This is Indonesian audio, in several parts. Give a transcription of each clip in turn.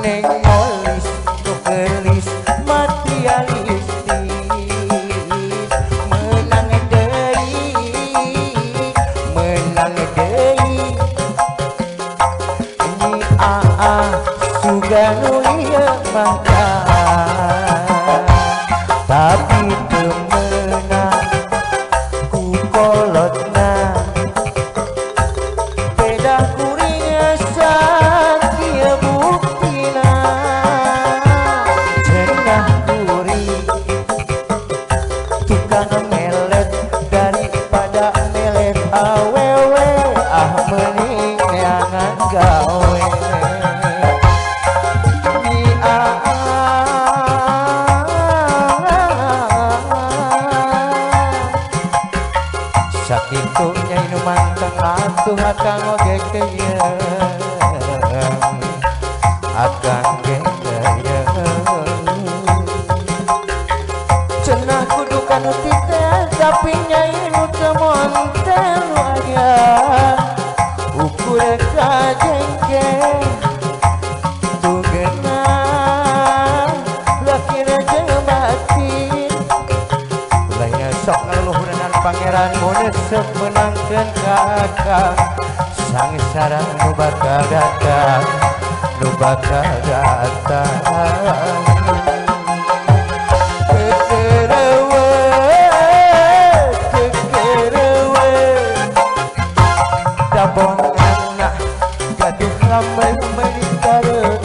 neng molis kelis materialistis menang deui nyi sugan ieu mangga tapi teu meunang ku kolotna beda kuring sakieu buktina cenah kuring tukang melet daripada melet awewe mending neangan gawe sakitu nyai nu manteng atuh akang oge keyeung akang keyeung cenah kudu kana titeh tapi nyai nu teu monten aya ukur kajengkeng tugena lakina jeung batin lainnya sok leluhuran pangeran munesep menangkeun kakang sangsara nu bakal datang dabonganna gaduh lambai meningkareuh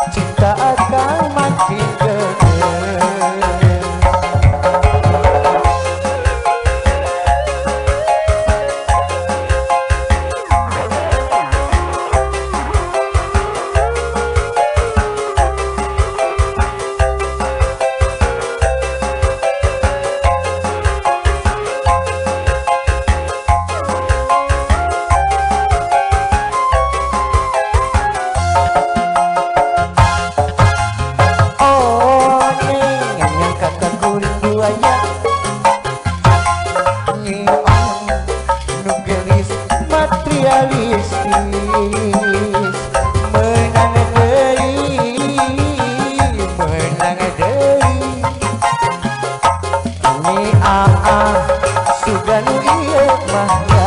cinta akan makin sugan ieu mah